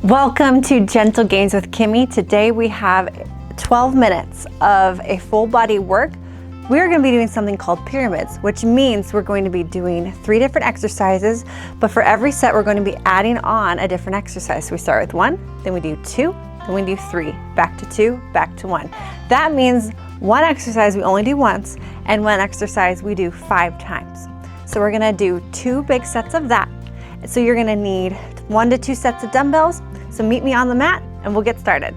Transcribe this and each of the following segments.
Welcome to Gentle Gains with Kimmie. Today we have 12 minutes of a full body work. We're going to be doing something called pyramids, which means we're going to be doing 3 different exercises, but for every set we're going to be adding on a different exercise. So we start with 1, then we do 2, then we do 3, back to 2, back to 1. That means one exercise we only do once, and one exercise we do 5 times. So we're going to do 2 big sets of that. So you're going to need 1 to 2 sets of dumbbells. So meet me on the mat and we'll get started.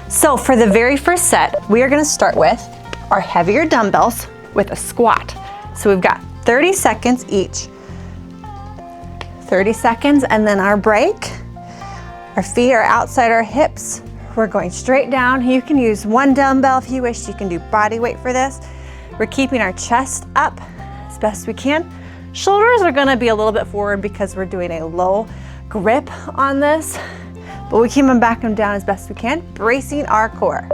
So for the very first set, we are going to start with our heavier dumbbells with a squat. So we've got 30 seconds each. 30 seconds and then our break. Our feet are outside our hips. We're going straight down. You can use 1 dumbbell if you wish. You can do body weight for this. We're keeping our chest up as best we can. Shoulders are going to be a little bit forward because we're doing a low grip on this, but we keep them back and down as best we can, bracing our core.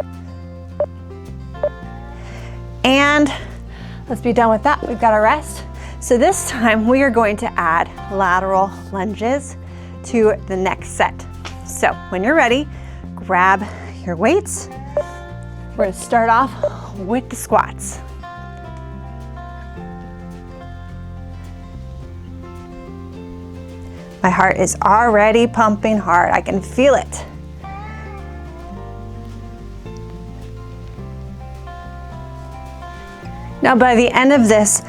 And let's be done with that. We've got our rest. So this time we are going to add lateral lunges to the next set. So when you're ready, grab your weights. We're going to start off with the squats. My heart is already pumping hard. I can feel it. Now by the end of this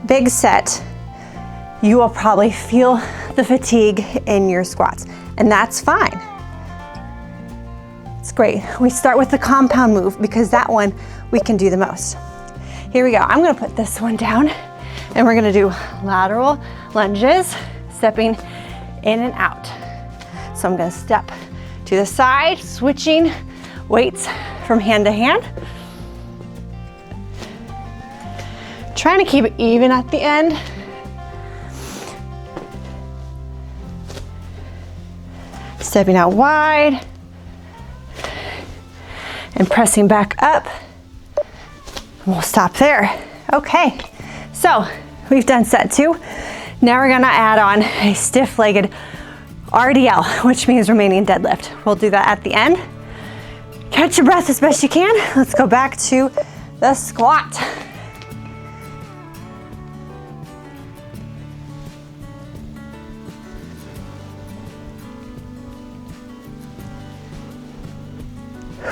big set, you will probably feel the fatigue in your squats, and that's fine. It's great. We start with the compound move because that one we can do the most. Here we go. I'm going to put this one down and we're going to do lateral lunges, stepping in and out. So I'm going to step to the side, switching weights from hand to hand. Trying to keep it even at the end. Stepping out wide and pressing back up. We'll stop there. Okay, so we've done set 2. Now we're gonna add on a stiff-legged RDL, which means Romanian deadlift. We'll do that at the end. Catch your breath as best you can. Let's go back to the squat.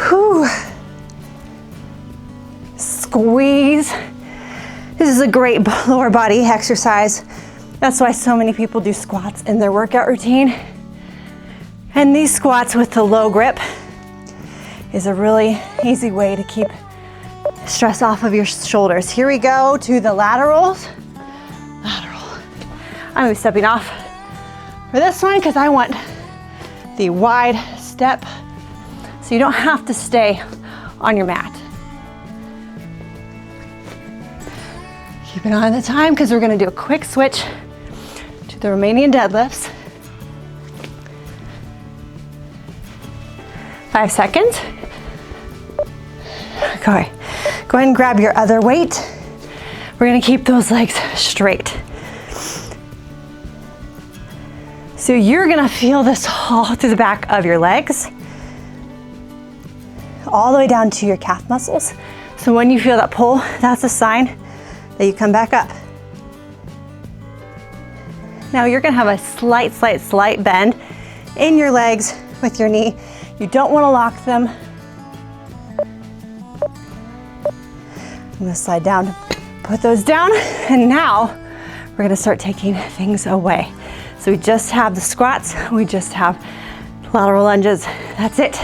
Whew. Squeeze. This is a great lower body exercise. That's why so many people do squats in their workout routine. And these squats with the low grip is a really easy way to keep stress off of your shoulders. Here we go to the laterals. Lateral. I'm gonna be stepping off for this one because I want the wide step so you don't have to stay on your mat. Keep it on the time because we're going to do a quick switch to the Romanian deadlifts. 5 seconds. Okay. Go ahead and grab your other weight. We're going to keep those legs straight. So you're going to feel this all through the back of your legs, all the way down to your calf muscles. So when you feel that pull, that's a sign that you come back up. Now you're gonna have a slight bend in your legs with your knee. You don't wanna lock them. I'm gonna slide down, put those down, and now we're gonna start taking things away. So we just have the squats, we just have lateral lunges, that's it.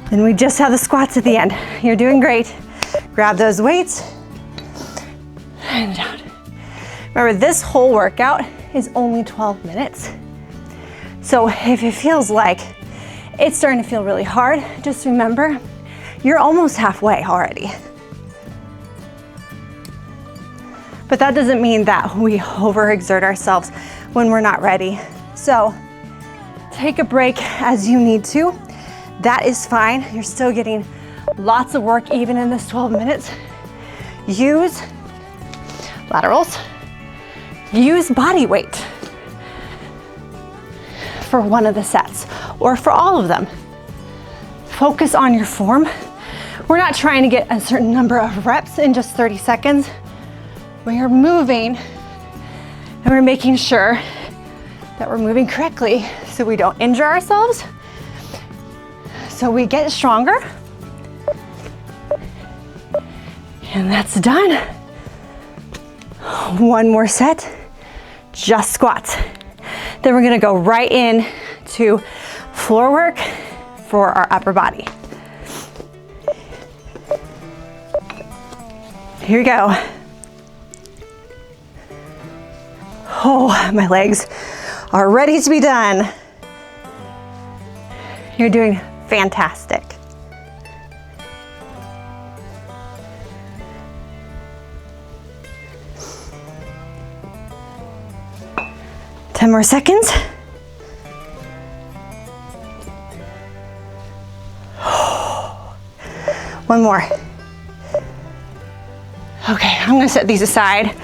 Then we just have the squats at the end. You're doing great. Grab those weights and down. Remember, this whole workout is only 12 minutes. So if it feels like it's starting to feel really hard, just remember, you're almost halfway already. But that doesn't mean that we overexert ourselves when we're not ready. So take a break as you need to. That is fine. You're still getting Lots of work even in this 12 minutes. Use laterals. Use body weight for one of the sets or for all of them. Focus on your form. We're not trying to get a certain number of reps in just 30 seconds. We are moving and we're making sure that we're moving correctly so we don't injure ourselves, so we get stronger. And that's done. One more set, just squats. Then we're gonna go right in to floor work for our upper body. Here we go. Oh, my legs are ready to be done. You're doing fantastic. Ten more seconds. One more. Okay, I'm gonna set these aside.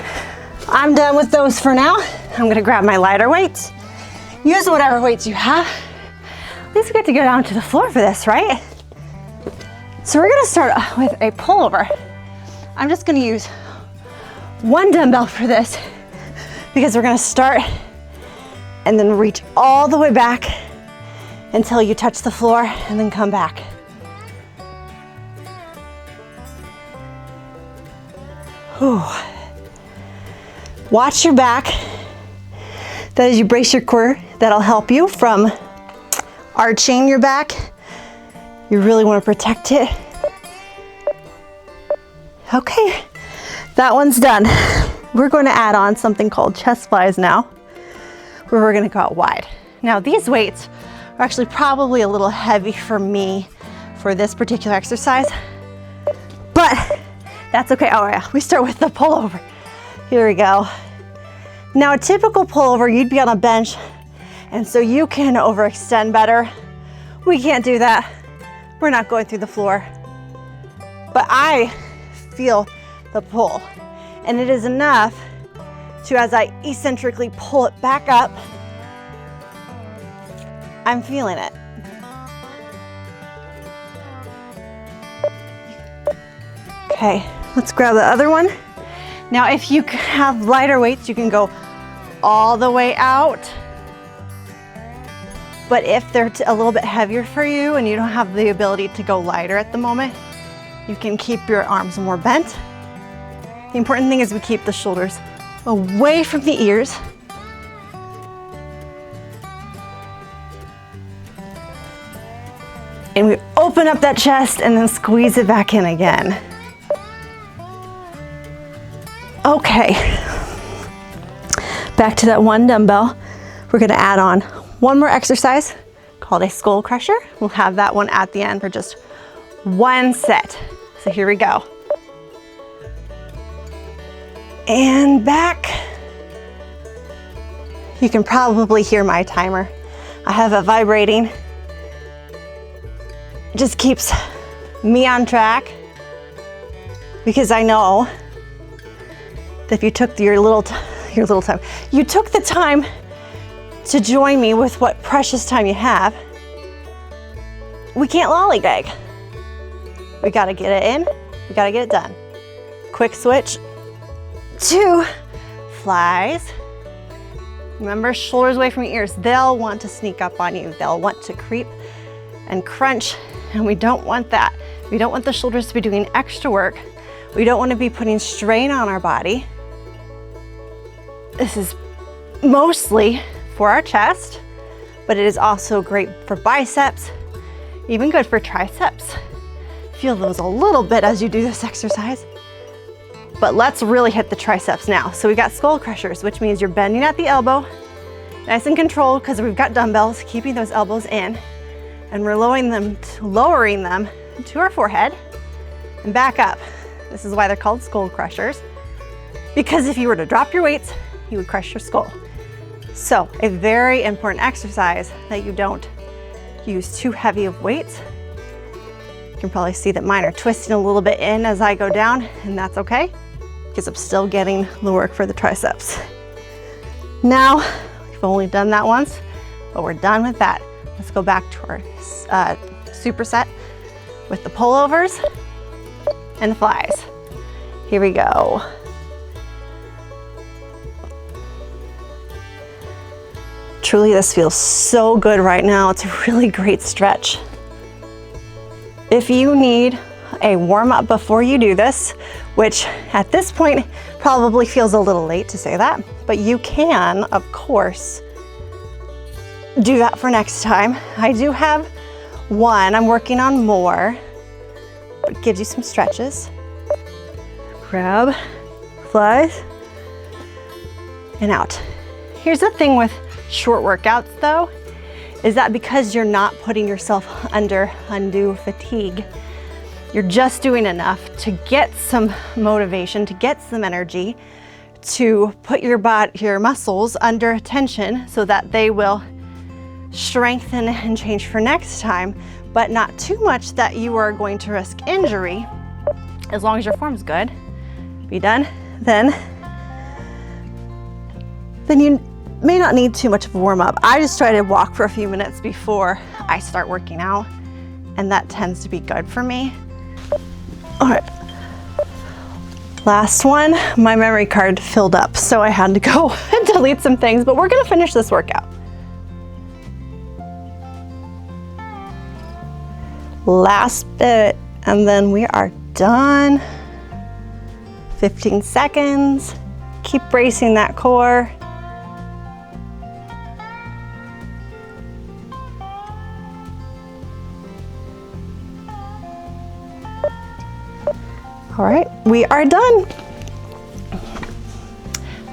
I'm done with those for now. I'm gonna grab my lighter weights. Use whatever weights you have. At least we get to go down to the floor for this, right? So we're gonna start with a pullover. I'm just gonna use one dumbbell for this because we're gonna start and then reach all the way back until you touch the floor and then come back. Whew. Watch your back. That as you brace your core, that'll help you from arching your back. You really want to protect it. Okay, that one's done. We're going to add on something called chest flies now, where we're going to go out wide. Now these weights are actually probably a little heavy for me for this particular exercise, but that's okay. Oh yeah, we start with the pullover. Here we go. Now a typical pullover, you'd be on a bench, and so you can overextend better. We can't do that. We're not going through the floor. But I feel the pull, and it is enough to, as I eccentrically pull it back up, I'm feeling it. Okay, let's grab the other one. Now, if you have lighter weights, you can go all the way out. But if they're a little bit heavier for you and you don't have the ability to go lighter at the moment, you can keep your arms more bent. The important thing is we keep the shoulders away from the ears. And we open up that chest and then squeeze it back in again. Okay, back to that one dumbbell. We're gonna add on one more exercise called a skull crusher. We'll have that one at the end for just one set. So here we go. And back. You can probably hear my timer. I have it vibrating. It just keeps me on track because I know that if you took your little time, you took the time to join me with what precious time you have. We can't lollygag. We gotta get it in, we gotta get it done. Quick switch to flies. Remember, shoulders away from your ears. They'll want to sneak up on you. They'll want to creep and crunch, and we don't want that. We don't want the shoulders to be doing extra work. We don't want to be putting strain on our body. This is mostly for our chest, but it is also great for biceps, even good for triceps. Feel those a little bit as you do this exercise. But let's really hit the triceps now. So we got skull crushers, which means you're bending at the elbow, nice and controlled because we've got dumbbells, keeping those elbows in, and we're lowering them to our forehead and back up. This is why they're called skull crushers, because if you were to drop your weights, you would crush your skull. So a very important exercise that you don't use too heavy of weights. You can probably see that mine are twisting a little bit in as I go down, and that's okay, because I'm still getting the work for the triceps. Now, we've only done that once, but we're done with that. Let's go back to our superset with the pullovers and the flies. Here we go. Truly, this feels so good right now. It's a really great stretch. If you need a warm up before you do this, which at this point probably feels a little late to say that, but you can, of course, do that for next time. I do have one, I'm working on more, but it gives you some stretches. Grab, flies, and out. Here's the thing with short workouts though, is that because you're not putting yourself under undue fatigue, you're just doing enough to get some motivation, to get some energy, to put your muscles under tension so that they will strengthen and change for next time, but not too much that you are going to risk injury. As long as your form's good, be done, then you may not need too much of a warm up. I just try to walk for a few minutes before I start working out, and that tends to be good for me. All right, last one, my memory card filled up, so I had to go and delete some things, but we're gonna finish this workout. Last bit, and then we are done. 15 seconds. Keep bracing that core. All right, we are done.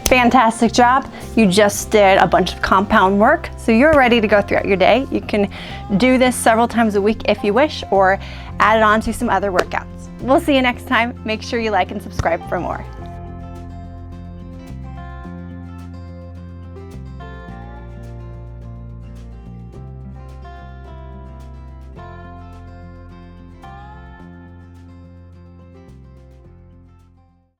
Fantastic job. You just did a bunch of compound work, so you're ready to go throughout your day. You can do this several times a week if you wish, or add it on to some other workouts. We'll see you next time. Make sure you like and subscribe for more.